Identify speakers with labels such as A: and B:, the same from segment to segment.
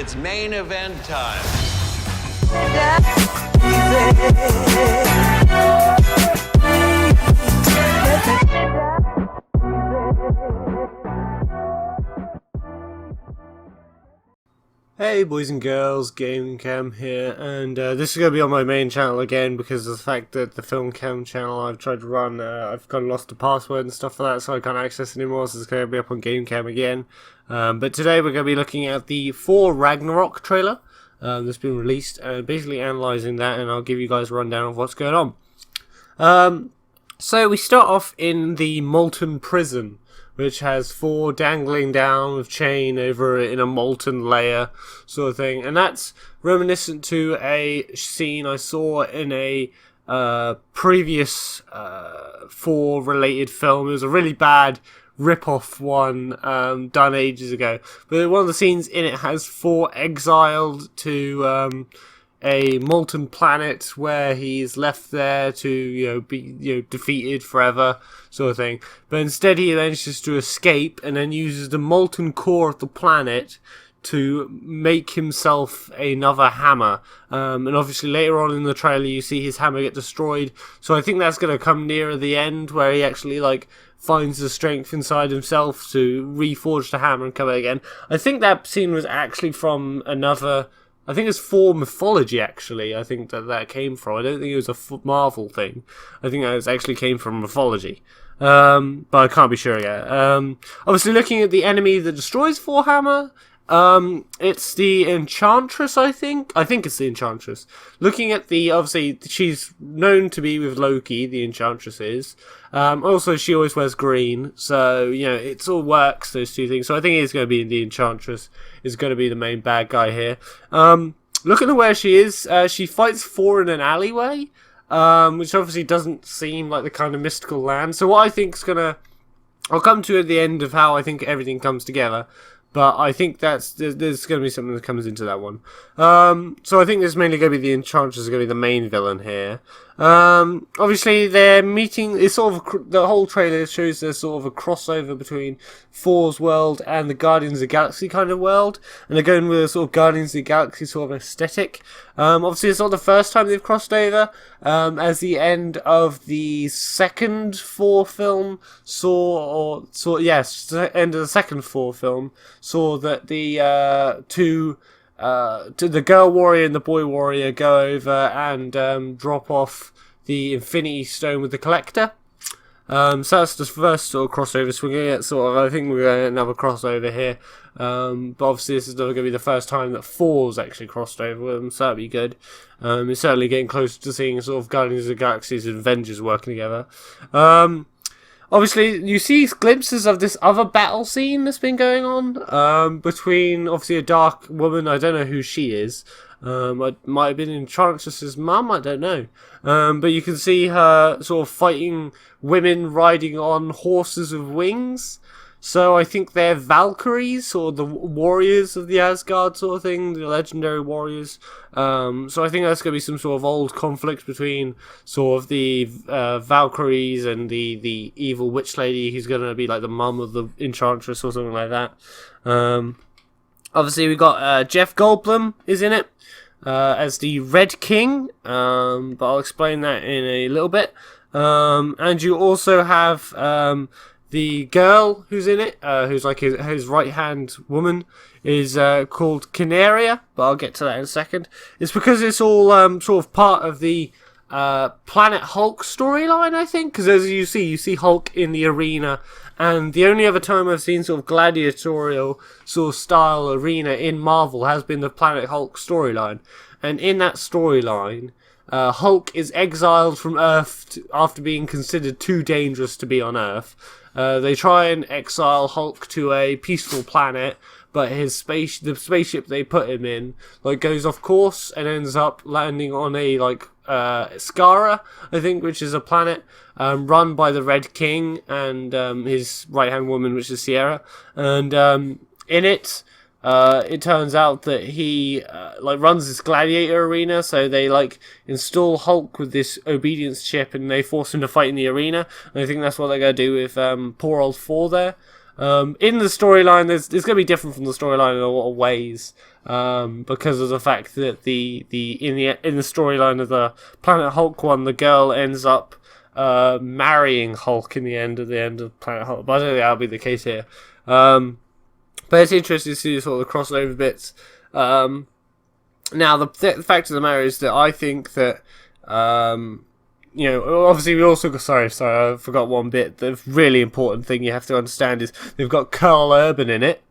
A: It's main event time.
B: Hey boys and girls, Game Cam here, and this is going to be on my main channel again because of the fact that the Film Cam channel I've tried to run, I've kind of lost the password and stuff like that, so I can't access it anymore, so it's going to be up on Game Cam again. But today we're going to be looking at the Thor Ragnarok trailer that's been released, and basically analysing that, and I'll give you guys a rundown of what's going on. So we start off in the molten prison, which has Thor dangling down with chain over it in a molten layer sort of thing. And that's reminiscent to a scene I saw in a previous Thor-related film. It was a really bad rip-off one done ages ago. But one of the scenes in it has Thor exiled to a molten planet where he's left there to be defeated forever sort of thing, but instead he manages to escape and then uses the molten core of the planet to make himself another hammer, and obviously later on in the trailer you see his hammer get destroyed, so I think that's going to come nearer the end where he actually finds the strength inside himself to reforge the hammer and come out again. I think that scene was actually from another, I think it's Thor mythology, actually. I think that came from. I don't think it was a Marvel thing. I think that actually came from mythology. But I can't be sure yet. Obviously, looking at the enemy that destroys Thor Hammer, it's the Enchantress, I think. I think it's the Enchantress. Looking at obviously, she's known to be with Loki, the Enchantress is. Also, she always wears green, so, it all works, those two things. So I think it's going to be the Enchantress is going to be the main bad guy here. Looking at where she is, she fights Thor in an alleyway, which obviously doesn't seem like the kind of mystical land. So what I think is going to, I'll come to at the end of how I think everything comes together. But I think there's going to be something that comes into that one. So I think there's mainly going to be the Enchantress is going to be the main villain here. Obviously, they're meeting. It's sort of the whole trailer shows there's sort of a crossover between Thor's world and the Guardians of the Galaxy kind of world, and they're going with a sort of Guardians of the Galaxy sort of aesthetic. Obviously, it's not the first time they've crossed over. As the end of the second Thor film end of the second Thor film saw that the the girl warrior and the boy warrior go over and drop off the Infinity Stone with the Collector. So that's the first sort of crossover. So we're going to get I think we're going to get another crossover here. But obviously this is not going to be the first time that Thor's actually crossed over with them, so that'd be good. It's certainly getting closer to seeing sort of Guardians of the Galaxy's and Avengers working together. Obviously, you see glimpses of this other battle scene that's been going on between, obviously, a dark woman. I don't know who she is. It might have been Enchantress's mum, I don't know. But you can see her sort of fighting women riding on horses with wings. So I think they're Valkyries, or the warriors of the Asgard sort of thing, the legendary warriors. So I think that's going to be some sort of old conflict between sort of the Valkyries and the evil witch lady who's going to be like the mum of the Enchantress or something like that. Obviously we got Jeff Goldblum is in it as the Red King, but I'll explain that in a little bit. And you also have the girl who's in it, who's like his right-hand woman, is called Canaria, but I'll get to that in a second. It's because it's all sort of part of the Planet Hulk storyline, I think, because as you see Hulk in the arena, and the only other time I've seen sort of gladiatorial sort of style arena in Marvel has been the Planet Hulk storyline, and in that storyline, Hulk is exiled from Earth after being considered too dangerous to be on Earth. They try and exile Hulk to a peaceful planet, but the spaceship they put him in goes off course and ends up landing on a Skara, I think, which is a planet run by the Red King and his right-hand woman, which is Sierra. And in it, it turns out that he runs this gladiator arena, so they install Hulk with this obedience chip and they force him to fight in the arena, and I think that's what they're going to do with poor old Thor there. In the storyline, it's going to be different from the storyline in a lot of ways, because of the fact that in the storyline of the Planet Hulk one, the girl ends up marrying Hulk at the end of Planet Hulk. But I don't think that'll be the case here. But it's interesting to see sort of the crossover bits. Now, the fact of the matter is that I think that, obviously we also got, sorry, I forgot one bit. The really important thing you have to understand is they've got Karl Urban in it.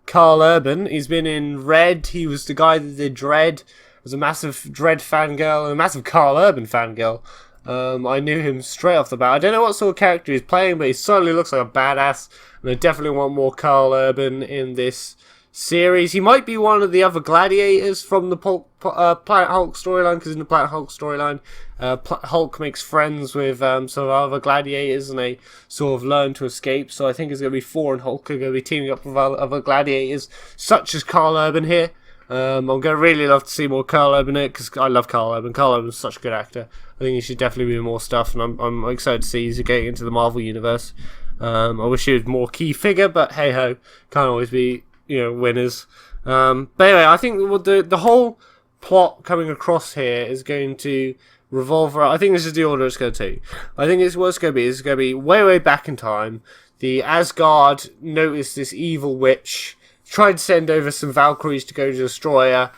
B: Karl Urban, he's been in Red. He was the guy that did Dredd. Was a massive Dredd fangirl and a massive Karl Urban fangirl. I knew him straight off the bat. I don't know what sort of character he's playing, but he certainly looks like a badass. And I definitely want more Karl Urban in this series. He might be one of the other gladiators from the Planet Hulk storyline, because in the Planet Hulk storyline, Hulk makes friends with some other gladiators, and they sort of learn to escape. So I think it's going to be Thor and Hulk are going to be teaming up with other gladiators, such as Karl Urban here. I'm going to really love to see more Karl Urban in it, because I love Karl Urban. Karl Urban's such a good actor. I think he should definitely be in more stuff, and I'm excited to see he's getting into the Marvel Universe. I wish he was more key figure, but hey ho, can't always be winners. But anyway, I think the whole plot coming across here is going to revolve around. I think this is the order it's going to take. I think it's what it's going to be. It's going to be way back in time. The Asgard noticed this evil witch, tried to send over some Valkyries to go to destroy her.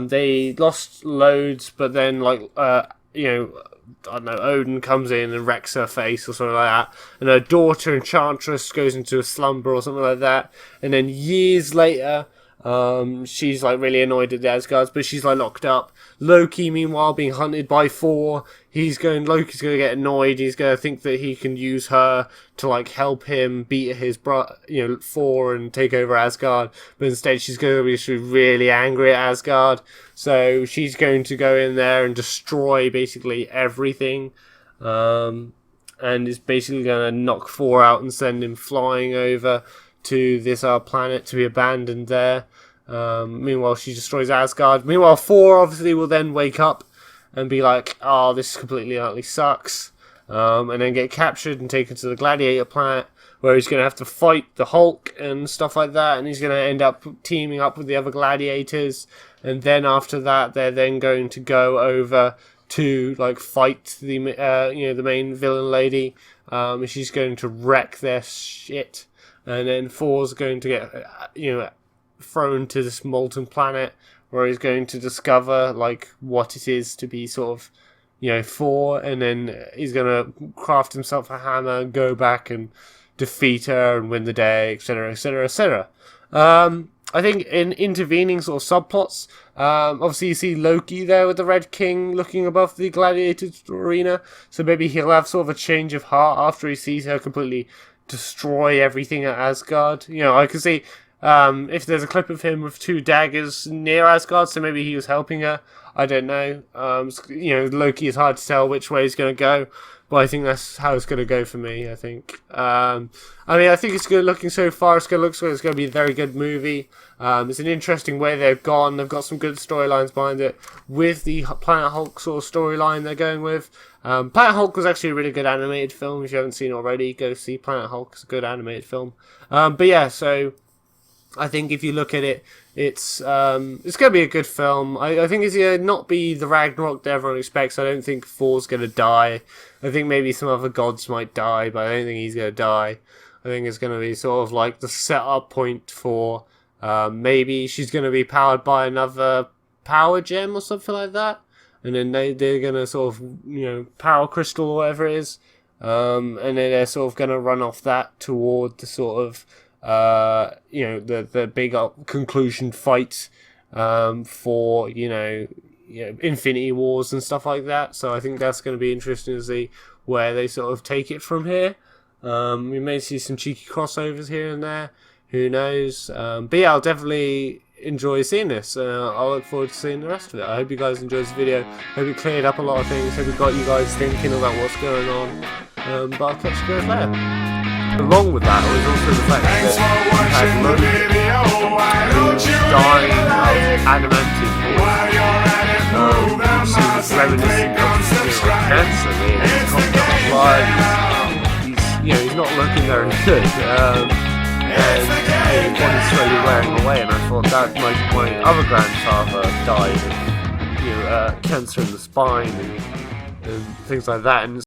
B: They lost loads, but then I don't know, Odin comes in and wrecks her face or something like that, and her daughter Enchantress goes into a slumber or something like that, and then years later, she's like really annoyed at the Asgards, but she's like locked up. Loki, meanwhile, being hunted by Thor. Loki's going to get annoyed. He's going to think that he can use her to like help him beat his Thor and take over Asgard. But instead, she's going to be really angry at Asgard. So she's going to go in there and destroy basically everything. And is basically going to knock Thor out and send him flying over to this planet to be abandoned there. Meanwhile, she destroys Asgard. Meanwhile, Thor obviously will then wake up and be like, oh, this completely utterly sucks. And then get captured and taken to the Gladiator planet, where he's going to have to fight the Hulk and stuff like that. And he's going to end up teaming up with the other gladiators. And then after that, they're then going to go over to like fight the the main villain lady. She's going to wreck their shit. And then Thor's going to get thrown to this molten planet, where he's going to discover like what it is to be sort of Thor, and then he's going to craft himself a hammer and go back and defeat her and win the day, etc, etc, etc. I think in intervening sort of subplots, obviously you see Loki there with the Red King looking above the gladiator arena, so maybe he'll have sort of a change of heart after he sees her completely destroy everything at Asgard. I can see if there's a clip of him with two daggers near Asgard, so maybe he was helping her. I don't know. Loki is hard to tell which way he's going to go, but I think that's how it's going to go for me, I think. I think it's good looking so far. It's going to look like it's going to be a very good movie. It's an interesting way they've gone. They've got some good storylines behind it with the Planet Hulk sort of storyline they're going with. Planet Hulk was actually a really good animated film. If you haven't seen it already, go see Planet Hulk. It's a good animated film. But yeah, so I think if you look at it, it's going to be a good film. I think it's going to not be the Ragnarok that everyone expects. I don't think Thor's going to die. I think maybe some other gods might die, but I don't think he's going to die. I think it's going to be sort of like the setup point for maybe she's going to be powered by another power gem or something like that. And then they're going to sort of, power crystal or whatever it is. And then they're sort of going to run off that toward the sort of, the big conclusion fight for, Infinity Wars and stuff like that. So I think that's going to be interesting to see where they sort of take it from here. We may see some cheeky crossovers here and there. Who knows? But yeah, I'll definitely enjoy seeing this. I'll look forward to seeing the rest of it. I hope you guys enjoyed this video. Hope it cleared up a lot of things. Hope it got you guys thinking about what's going on. But I'll catch you guys later. Along with that was also the fact that had Loki dying of adamantium seems reminiscent of cancer. He's coughing up blood. He's not looking very good. slowly wearing away, and I thought that my other grandfather died of cancer in the spine and things like that, and